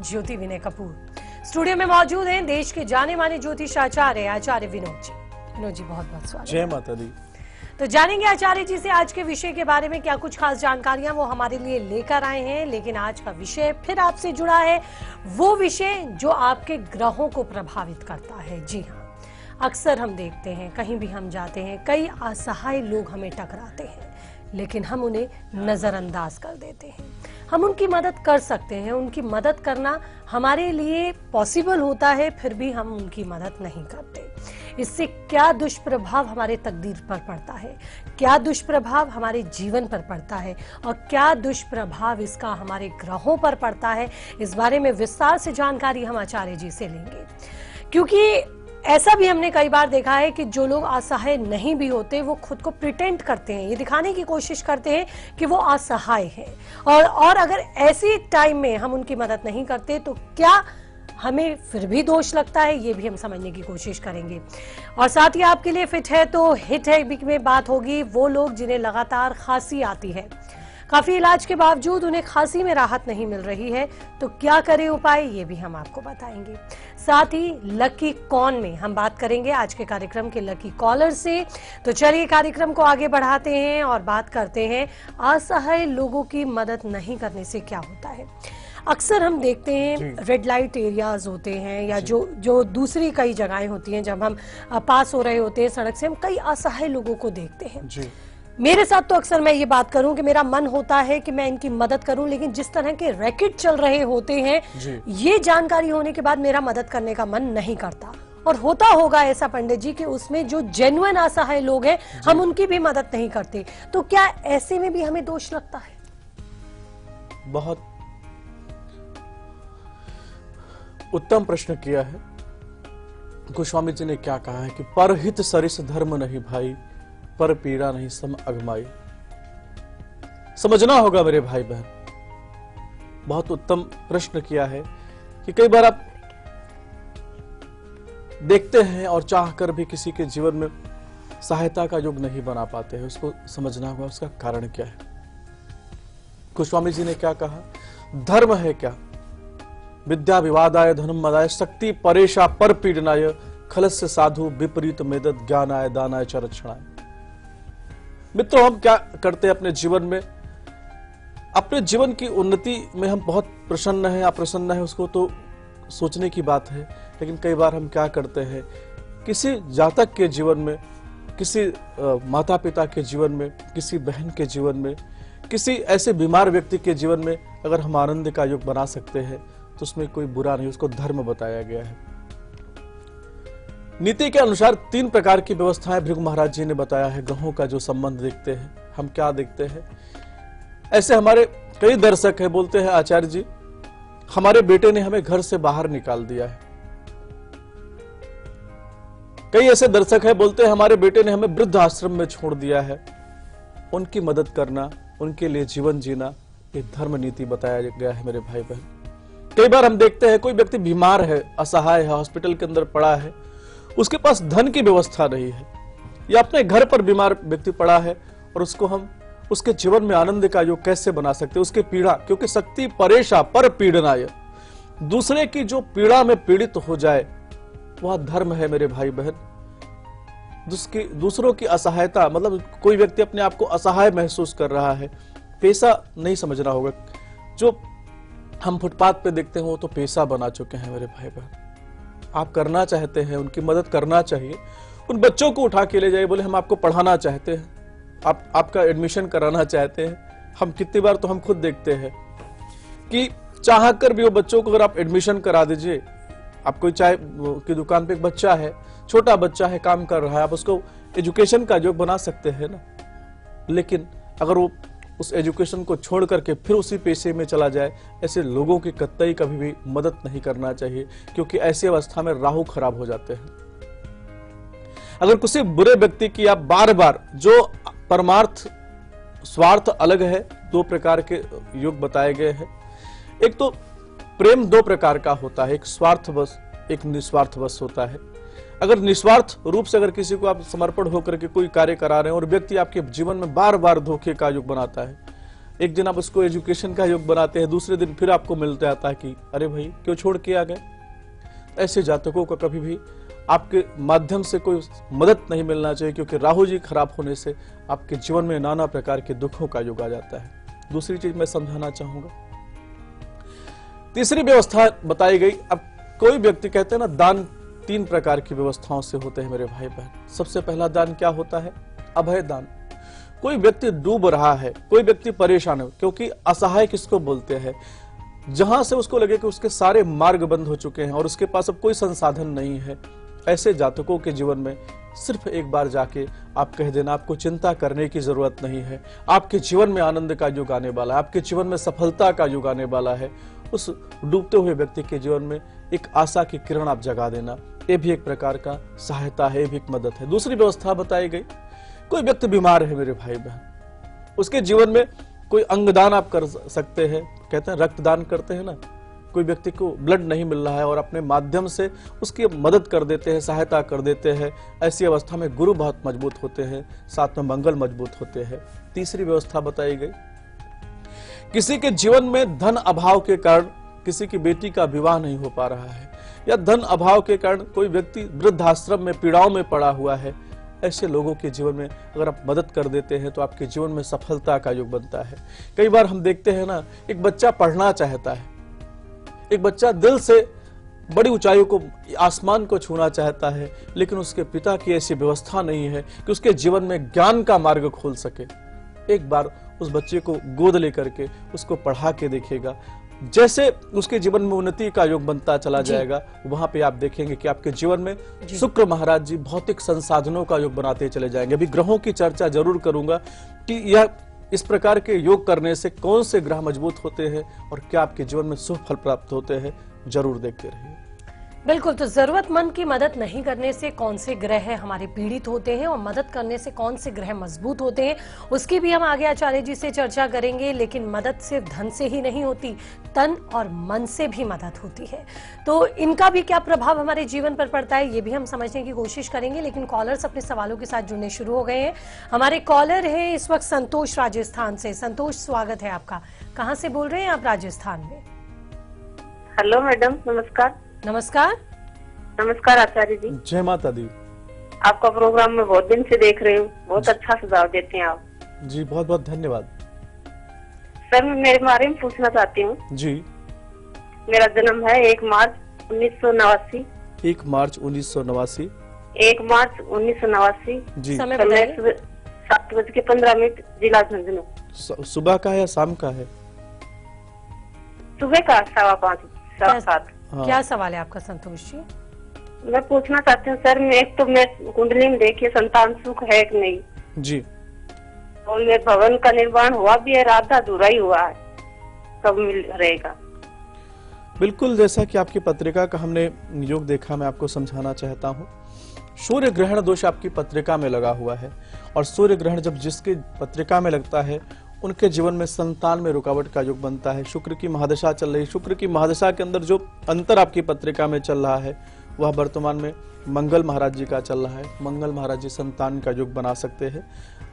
ज्योति विनय Kapoor studio में मौजूद हैं देश के जाने माने ज्योतिष आचार्य विनोद जी। विनोद जी बहुत बहुत स्वागत। जय माता दी। तो जानेंगे आचार्य जी से आज के विषय के बारे में क्या कुछ खास जानकारियां वो हमारे लिए लेकर आए हैं। लेकिन आज का विषय फिर आपसे जुड़ा है, वो विषय जो आपके ग्रहों को प्रभावित करता है। जी हाँ, अक्सर हम देखते हैं, कहीं भी हम जाते हैं, कई असहाय लोग हमें टकराते हैं, लेकिन हम उन्हें नजरअंदाज कर देते हैं। हम उनकी मदद कर सकते हैं, उनकी मदद करना हमारे लिए पॉसिबल होता है, फिर भी हम उनकी मदद नहीं करते। इससे क्या दुष्प्रभाव हमारे तकदीर पर पड़ता है, क्या दुष्प्रभाव हमारे जीवन पर पड़ता है और क्या दुष्प्रभाव इसका हमारे ग्रहों पर पड़ता है, इस बारे में विस्तार से जानकारी हम आचार्य जी से लेंगे। क्योंकि ऐसा भी हमने कई बार देखा है कि जो लोग असहाय नहीं भी होते वो खुद को प्रिटेंड करते हैं, ये दिखाने की कोशिश करते हैं कि वो असहाय हैं। और अगर ऐसी टाइम में हम उनकी मदद नहीं करते तो क्या हमें फिर भी दोष लगता है, ये भी हम समझने की कोशिश करेंगे। और साथ ही आपके लिए फिट है तो हिट है में बात होगी, वो लोग जिन्हें लगातार खांसी आती है, काफी इलाज के बावजूद उन्हें खांसी में राहत नहीं मिल रही है, तो क्या करें उपाय, ये भी हम आपको बताएंगे। साथ ही लकी कॉन में हम बात करेंगे आज के कार्यक्रम के लकी कॉलर से। तो चलिए कार्यक्रम को आगे बढ़ाते हैं और बात करते हैं असहाय लोगों की मदद नहीं करने से क्या होता है। अक्सर हम देखते हैं रेड लाइट एरियाज होते हैं या जो दूसरी कई जगहें होती हैं, जब हम पास हो रहे होते हैं सड़क से, हम कई असहाय लोगों को देखते हैं। मेरे साथ तो अक्सर मैं ये बात करूं कि मेरा मन होता है कि मैं इनकी मदद करूं, लेकिन जिस तरह के रैकेट चल रहे होते हैं, ये जानकारी होने के बाद मेरा मदद करने का मन नहीं करता। और होता होगा ऐसा पंडित जी कि उसमें जो जेन्युइन असहाय लोग हैं हम उनकी भी मदद नहीं करते, तो क्या ऐसे में भी हमें दोष लगता है? बहुत उत्तम प्रश्न किया है। गोस्वामी जी ने क्या कहा है कि परहित सरिस धर्म नहीं भाई, पर पीड़ा नहीं सम अगमाई। समझना होगा मेरे भाई बहन, बहुत उत्तम प्रश्न किया है कि कई बार आप देखते हैं और चाहकर भी किसी के जीवन में सहायता का योग नहीं बना पाते हैं। उसको समझना होगा उसका कारण क्या है। गोस्वामी जी ने क्या कहा, धर्म है क्या, विद्या विवादाय धर्म मदाय, शक्ति परेशा पर पीड़नाय, खलस्य साधु विपरीत मेदत ज्ञानाय दानाय चरक्षणाय। मित्रों, हम क्या करते हैं अपने जीवन में, अपने जीवन की उन्नति में हम बहुत प्रसन्न हैं, अप्रसन्न हैं, उसको तो सोचने की बात है। लेकिन कई बार हम क्या करते हैं, किसी जातक के जीवन में, किसी माता पिता के जीवन में, किसी बहन के जीवन में, किसी ऐसे बीमार व्यक्ति के जीवन में अगर हम आनंद का योग बना सकते हैं तो उसमें कोई बुरा नहीं, उसको धर्म बताया गया है। नीति के अनुसार 3 प्रकार की व्यवस्थाएं भृगु महाराज जी ने बताया है। ग्रहों का जो संबंध देखते हैं, हम क्या देखते हैं, ऐसे हमारे कई दर्शक है बोलते हैं आचार्य जी हमारे बेटे ने हमें घर से बाहर निकाल दिया है। कई ऐसे दर्शक है बोलते हैं हमारे बेटे ने हमें वृद्ध आश्रम में छोड़ दिया है। उनकी मदद करना, उनके लिए जीवन जीना, ये धर्म नीति बताया गया है मेरे भाई बहन। कई बार हम देखते हैं कोई व्यक्ति बीमार है, असहाय है, हॉस्पिटल के अंदर पड़ा है, उसके पास धन की व्यवस्था नहीं है, या अपने घर पर बीमार व्यक्ति पड़ा है और उसको हम उसके जीवन में आनंद का योग कैसे बना सकते हैं, उसकी पीड़ा, क्योंकि शक्ति परेशा पर पीड़नाय, दूसरे की जो पीड़ा में पीड़ित हो जाए वह धर्म है मेरे भाई बहन। दूसरों की असहायता, मतलब कोई व्यक्ति अपने आप को असहाय महसूस कर रहा है, पैसा नहीं समझना होगा। जो हम फुटपाथ पे देखते हैं वो तो पैसा बना चुके हैं मेरे भाई बहन। आप करना चाहते हैं, उनकी मदद करना चाहिए। उन बच्चों को उठा के ले जाइए, बोले हम आपको पढ़ाना चाहते हैं, आपका एडमिशन कराना चाहते हैं। हम कितनी बार तो हम खुद देखते हैं कि चाहकर भी वो बच्चों को अगर आप एडमिशन करा दीजिए, आप कोई चाय की दुकान पे एक बच्चा है, छोटा बच्चा है, काम कर रहा है, आप उसको एजुकेशन का योग बना सकते हैं ना। लेकिन अगर वो उस एजुकेशन को छोड़ करके फिर उसी पेशे में चला जाए, ऐसे लोगों की कतई कभी भी मदद नहीं करना चाहिए, क्योंकि ऐसी अवस्था में राहु खराब हो जाते हैं। अगर किसी बुरे व्यक्ति की आप बार बार, जो परमार्थ स्वार्थ अलग है, 2 प्रकार के योग बताए गए हैं। एक तो प्रेम 2 प्रकार का होता है, एक स्वार्थवश, एक निस्वार्थवश होता है। अगर निस्वार्थ रूप से अगर किसी को आप समर्पण होकर के कोई कार्य करा रहे हैं और व्यक्ति आपके जीवन में बार बार धोखे का योग बनाता है, एक दिन आप उसको एजुकेशन का योग बनाते हैं, दूसरे दिन फिर आपको मिलते आता है कि अरे भाई क्यों छोड़ के आ गए। ऐसे जातकों को कभी भी आपके माध्यम से कोई मदद नहीं मिलना चाहिए, क्योंकि राहु जी खराब होने से आपके जीवन में नाना प्रकार के दुखों का योग आ जाता है। दूसरी चीज मैं समझाना चाहूंगा, तीसरी व्यवस्था बताई गई। अब कोई व्यक्ति कहते हैं ना, दान 3 प्रकार की व्यवस्थाओं से होते हैं मेरे भाई बहन। सबसे पहला दान क्या होता है? अभय दान। कोई व्यक्ति डूब रहा है, कोई व्यक्ति परेशान है, क्योंकि असहाय किसको बोलते हैं? जहां से उसको लगे कि उसके सारे मार्ग बंद हो चुके हैं और उसके पास अब कोई संसाधन नहीं है, ऐसे जातकों के जीवन में सिर्फ एक बार जाके आप कह देना, आपको चिंता करने की जरूरत नहीं है, आपके जीवन में आनंद का युग आने वाला है, आपके जीवन में सफलता का युग आने वाला है। उस डूबते हुए व्यक्ति के जीवन में एक आशा की किरण आप जगा देना, ये भी एक प्रकार का सहायता है, ये भी एक मदद है। दूसरी व्यवस्था बताई गई, कोई व्यक्ति बीमार है मेरे भाई बहन, उसके जीवन में कोई अंगदान आप कर सकते हैं। कहते हैं रक्तदान करते हैं ना, कोई व्यक्ति को ब्लड नहीं मिल रहा है और अपने माध्यम से उसकी मदद कर देते हैं, सहायता कर देते हैं। ऐसी अवस्था में गुरु बहुत मजबूत होते हैं, साथ में मंगल मजबूत होते हैं। तीसरी व्यवस्था बताई गई, किसी के जीवन में धन अभाव के कारण किसी की बेटी का विवाह नहीं हो पा रहा है, या धन अभाव के कारण कोई व्यक्ति वृद्धाश्रम में पीड़ाओं में पड़ा हुआ है, ऐसे लोगों के जीवन में अगर आप मदद कर देते हैं तो आपके जीवन में सफलता का योग बनता है। कई बार हम देखते हैं ना, एक बच्चा पढ़ना चाहता है, एक बच्चा दिल से बड़ी ऊंचाइयों को, आसमान को छूना चाहता है, लेकिन उसके पिता की ऐसी व्यवस्था नहीं है कि उसके जीवन में ज्ञान का मार्ग खोल सके। एक बार उस बच्चे को गोद लेकर के उसको पढ़ा के देखिएगा, जैसे उसके जीवन में उन्नति का योग बनता चला जाएगा, वहां पे आप देखेंगे कि आपके जीवन में शुक्र महाराज जी भौतिक संसाधनों का योग बनाते चले जाएंगे। अभी ग्रहों की चर्चा जरूर करूंगा कि यह इस प्रकार के योग करने से कौन से ग्रह मजबूत होते हैं और क्या आपके जीवन में शुभ फल प्राप्त होते हैं, जरूर देखते रहिए। बिल्कुल, तो जरूरतमंद की मदद नहीं करने से कौन से ग्रह हमारे पीड़ित होते हैं और मदद करने से कौन से ग्रह मजबूत होते हैं, उसकी भी हम आगे आचार्य जी से चर्चा करेंगे। लेकिन मदद सिर्फ धन से ही नहीं होती, तन और मन से भी मदद होती है। तो इनका भी क्या प्रभाव हमारे जीवन पर पड़ता है, ये भी हम समझने की कोशिश करेंगे। लेकिन कॉलर्स अपने सवालों के साथ जुड़ने शुरू हो गए हैं। हमारे कॉलर हैं इस वक्त संतोष राजस्थान से। संतोष, स्वागत है आपका। कहाँ से बोल रहे हैं आप राजस्थान में? हेलो मैडम, नमस्कार। नमस्कार। नमस्कार आचार्य जी। जय माता दी। आपका प्रोग्राम मैं बहुत दिन से देख रही हूँ, बहुत अच्छा सुझाव देते हैं आप जी। बहुत बहुत धन्यवाद। सर, मैं मेरे बारे में पूछना चाहती हूँ जी। मेरा जन्म है 1 मार्च 1989। 1 मार्च 1989। 1 मार्च 1989 जी। समय 7:15 जिला झुंझुनू। सुबह का है या शाम का है? सुबह का 5:15-7:15। क्या सवाल है आपका संतोष जी? मैं पूछना चाहती हूँ सर, मैं कुंडली में देखिए संतान सुख है कि नहीं जी। और ये भवन का निर्माण हुआ भी है, आधा अधूरा ही हुआ है, कब मिल रहेगा? बिल्कुल, जैसा कि आपकी पत्रिका का हमने योग देखा, मैं आपको समझाना चाहता हूँ। सूर्य ग्रहण दोष आपकी पत्रिका में लगा हुआ है, और सूर्य ग्रहण जब जिसकी पत्रिका में लगता है उनके जीवन में संतान में रुकावट का योग बनता है। शुक्र की महादशा चल रही, शुक्र की महादशा के अंदर जो अंतर आपकी पत्रिका में चल रहा है वह वर्तमान में मंगल महाराज जी का चल रहा है। मंगल महाराज जी संतान का योग बना सकते हैं।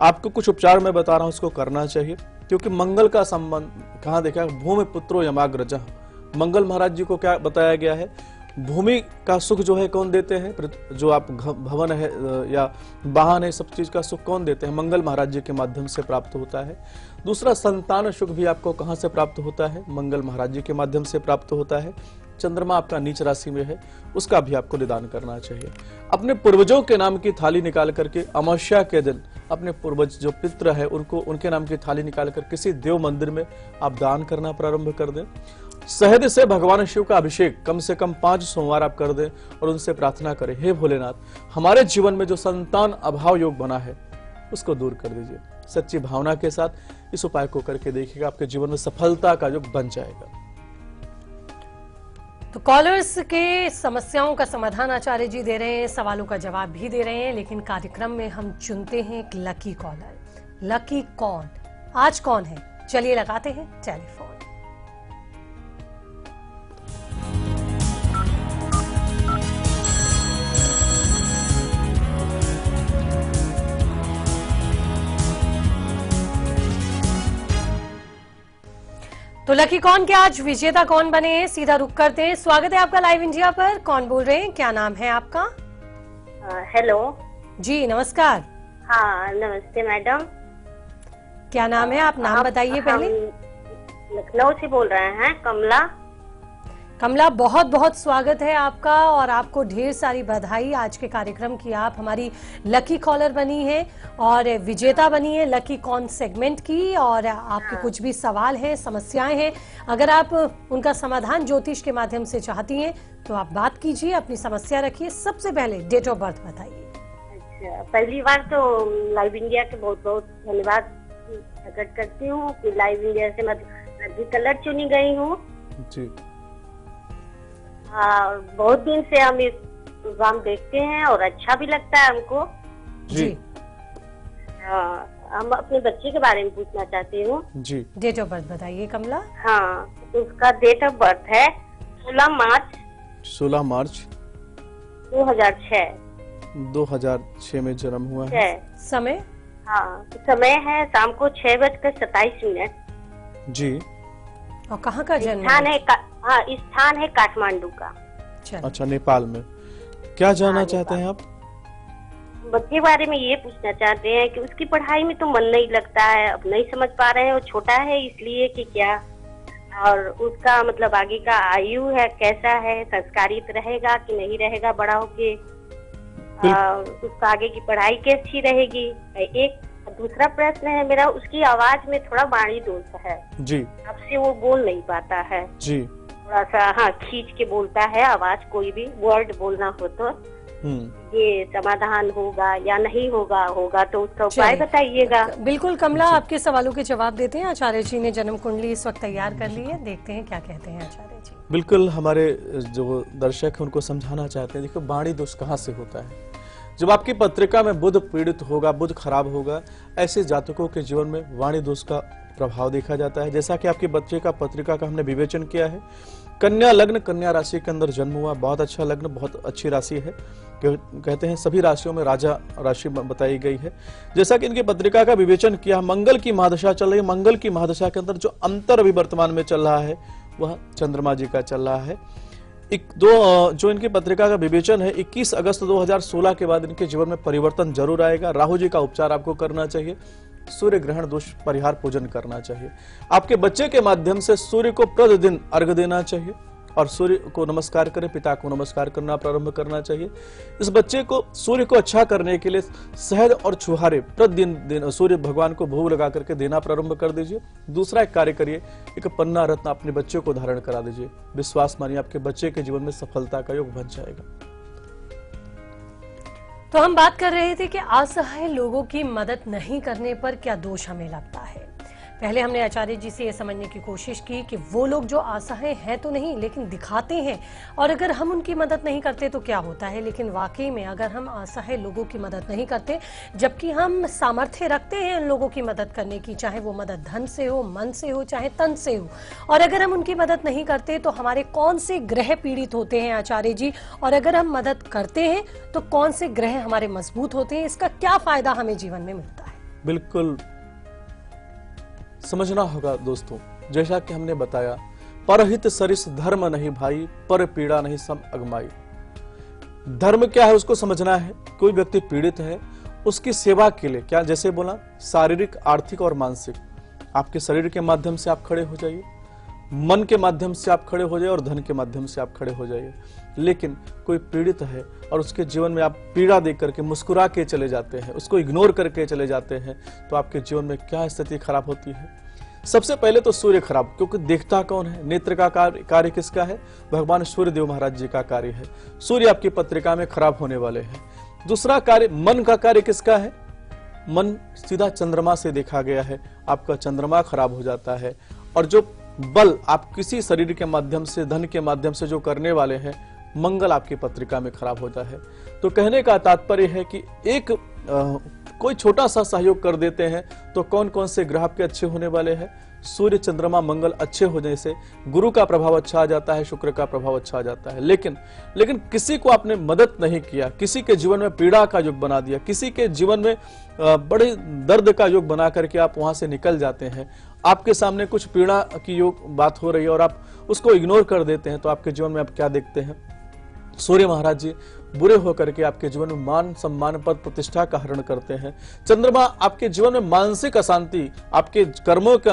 आपको कुछ उपचार मैं बता रहा हूँ, उसको करना चाहिए, क्योंकि मंगल का संबंध कहाँ देखा? भूमि पुत्रो यमाग्रज। मंगल महाराज जी को क्या बताया गया है? भूमि का सुख जो है कौन देते हैं? जो आप भवन है या वाहन है, सब चीज का सुख कौन देते हैं? मंगल महाराज जी के माध्यम से प्राप्त होता है। दूसरा, संतान सुख भी आपको कहां से प्राप्त होता है? मंगल महाराज जी के माध्यम से प्राप्त होता है। चंद्रमा आपका नीच राशि में है, उसका भी आपको निदान करना चाहिए। अपने पूर्वजों के नाम की थाली निकाल करके अमावस्या के दिन अपने पूर्वज जो पितृ है उनको, उनके नाम की थाली निकाल कर किसी देव मंदिर में आप दान करना प्रारंभ कर दें। शहद से भगवान शिव का अभिषेक कम से कम 5 सोमवार आप कर दें और उनसे प्रार्थना करें, हे भोलेनाथ, हमारे जीवन में जो संतान अभाव योग बना है उसको दूर कर दीजिए। सच्ची भावना के साथ इस उपाय को करके देखिएगा, आपके जीवन में सफलता का योग बन जाएगा। तो कॉलर्स के समस्याओं का समाधान आचार्य जी दे रहे हैं, सवालों का जवाब भी दे रहे हैं। लेकिन कार्यक्रम में हम चुनते हैं एक लकी कॉलर। लकी कौन, आज कौन है? चलिए लगाते हैं टेलीफोन। तो लकी कौन के आज विजेता कौन बने हैं, सीधा रुक करते हैं। स्वागत है आपका लाइव इंडिया पर। कौन बोल रहे हैं, क्या नाम है आपका? हेलो जी नमस्कार। हाँ नमस्ते मैडम। क्या नाम है, आप नाम बताइए पहले। लखनऊ से बोल रहे हैं, कमला। कमला, बहुत बहुत स्वागत है आपका और आपको ढेर सारी बधाई आज के कार्यक्रम की। आप हमारी लकी कॉलर बनी है और विजेता बनी है लकी कॉन सेगमेंट की। और आपके कुछ भी सवाल हैं, समस्याएं हैं, अगर आप उनका समाधान ज्योतिष के माध्यम से चाहती हैं तो आप बात कीजिए, अपनी समस्या रखिए। सबसे पहले डेट ऑफ बर्थ बताइए। अच्छा, पहली बार तो लाइव इंडिया के बहुत बहुत धन्यवाद प्रकट करती हूँ कि लाइव इंडिया से मैं कलर चुनी गई हूँ जी। हाँ, बहुत दिन से हम इस प्रोग्राम देखते हैं और अच्छा भी लगता है हमको जी। हम अपने बच्चे के बारे में पूछना चाहती हूँ जी। डेट ऑफ बर्थ बताइए कमला। हाँ, उसका डेट ऑफ बर्थ है 16 मार्च 2006 2006। 2006 में जन्म हुआ है। समय? हाँ, समय है शाम को 6:27 जी। और कहाँ का जन्म? स्थान है काठमांडू का। अच्छा, नेपाल में। क्या जानना चाहते हैं आप? बच्चे के बारे में ये पूछना चाहते हैं कि उसकी पढ़ाई में तो मन नहीं लगता है, अब नहीं समझ पा रहे हैं, वो छोटा है इसलिए कि क्या, और उसका मतलब आगे का आयु है कैसा है, संस्कारित रहेगा कि नहीं रहेगा बड़ा होके, और उसका आगे की पढ़ाई कैसी रहेगी। एक दूसरा प्रश्न है मेरा, उसकी आवाज में थोड़ा वाणी दोष है जी। अब से वो बोल नहीं पाता है जी, थोड़ा सा हाँ खींच के बोलता है आवाज, कोई भी वर्ड बोलना हो तो। ये समाधान होगा या नहीं होगा, होगा तो उसका उपाय बताइएगा। बिल्कुल कमला, आपके सवालों के जवाब देते हैं। आचार्य जी ने जन्म कुंडली इस वक्त तैयार कर ली है, देखते हैं क्या कहते हैं आचार्य जी। बिल्कुल, हमारे जो दर्शक है उनको समझाना चाहते हैं। देखो, वाणी दोष कहाँ से होता है? जब आपकी पत्रिका में बुध पीड़ित होगा, बुध खराब होगा, ऐसे जातकों के जीवन में वाणी दोष का प्रभाव देखा जाता है। जैसा कि आपके बच्चे का पत्रिका का हमने विवेचन किया है, कन्या लग्न, कन्या राशि के अंदर जन्म हुआ, बहुत अच्छा लग्न, बहुत अच्छी राशि है। कहते हैं सभी राशियों में राजा राशि बताई गई है। जैसा कि इनकी पत्रिका का विवेचन किया, मंगल की महादशा चल रही है। मंगल की महादशा के अंदर जो अंतर अभी वर्तमान में चल रहा है वह चंद्रमा जी का चल रहा है। जो इनकी पत्रिका का विवेचन है, 21 अगस्त 2016 के बाद इनके जीवन में परिवर्तन जरूर आएगा। राहु जी का उपचार आपको करना चाहिए, सूर्य ग्रहण दोष परिहार पूजन करना चाहिए। आपके बच्चे के माध्यम से सूर्य को प्रतिदिन अर्घ देना चाहिए और सूर्य को नमस्कार करें, पिता को नमस्कार करना प्रारंभ करना चाहिए। इस बच्चे को सूर्य को अच्छा करने के लिए शहद और छुहारे प्रतिदिन सूर्य भगवान को भोग लगा करके देना प्रारंभ कर दीजिए। दूसरा एक कार्य करिए, एक पन्ना रत्न अपने बच्चे को धारण करा दीजिए। विश्वास मानिए, आपके बच्चे के जीवन में सफलता का योग बन जाएगा। तो हम बात कर रहे थे कि असहाय लोगों की मदद नहीं करने पर क्या दोष हमें लगता है। पहले हमने आचार्य जी से यह समझने की कोशिश की कि वो लोग जो असहाय हैं तो नहीं, लेकिन दिखाते हैं, और अगर हम उनकी मदद नहीं करते तो क्या होता है। लेकिन वाकई में अगर हम असहाय लोगों की मदद नहीं करते, जबकि हम सामर्थ्य रखते हैं उन लोगों की मदद करने की, चाहे वो मदद धन से हो, मन से हो, चाहे तन से हो, और अगर हम उनकी मदद नहीं करते तो हमारे कौन से ग्रह पीड़ित होते हैं आचार्य जी, और अगर हम मदद करते हैं तो कौन से ग्रह हमारे मजबूत होते हैं, इसका क्या फायदा हमें जीवन में मिलता है। बिल्कुल समझना होगा दोस्तों, जैसा कि हमने बताया, परहित सरिस धर्म नहीं भाई, पर पीड़ा नहीं सम अगमाई। धर्म क्या है उसको समझना है। कोई व्यक्ति पीड़ित है, उसकी सेवा के लिए क्या, जैसे बोला, शारीरिक, आर्थिक और मानसिक। आपके शरीर के माध्यम से आप खड़े हो जाइए, मन के माध्यम से आप खड़े हो जाइए और धन के माध्यम से आप खड़े हो जाइए। लेकिन कोई पीड़ित है और उसके जीवन में आप पीड़ा देख करके मुस्कुरा के चले जाते हैं, उसको इग्नोर करके चले जाते हैं, तो आपके जीवन में क्या स्थिति खराब होती है। सबसे पहले तो सूर्य खराब, क्योंकि देखता कौन है, नेत्र का कार्य किसका है, भगवान सूर्य देव महाराज जी का कार्य है। सूर्य आपकी पत्रिका में खराब होने वाले हैं। दूसरा कार्य, मन का कार्य किसका है, मन सीधा चंद्रमा से देखा गया है, आपका चंद्रमा खराब हो जाता है। और जो बल आप किसी शरीर के माध्यम से, धन के माध्यम से जो करने वाले हैं, मंगल आपकी पत्रिका में खराब होता है। तो कहने का तात्पर्य है कि एक कोई छोटा सा सहयोग कर देते हैं तो कौन कौन से ग्रह आपके अच्छे होने वाले हैं। सूर्य चंद्रमा मंगल अच्छे होने से गुरु का प्रभाव अच्छा आ जाता है, शुक्र का प्रभाव अच्छा आ जाता है। लेकिन किसी को आपने मदद नहीं किया, किसी के जीवन में पीड़ा का योग बना दिया, किसी के जीवन में बड़े दर्द का योग बना करके आप वहां से निकल जाते हैं। आपके सामने कुछ पीड़ा की योग बात हो रही है और आप उसको इग्नोर कर देते हैं, तो आपके जीवन में आप क्या देखते हैं? सूर्य महाराज जी बुरे होकर के आपके जीवन में मान सम्मान पद प्रतिष्ठा का हरण करते हैं। चंद्रमा आपके जीवन में मानसिक अशांति, आपके कर्मों के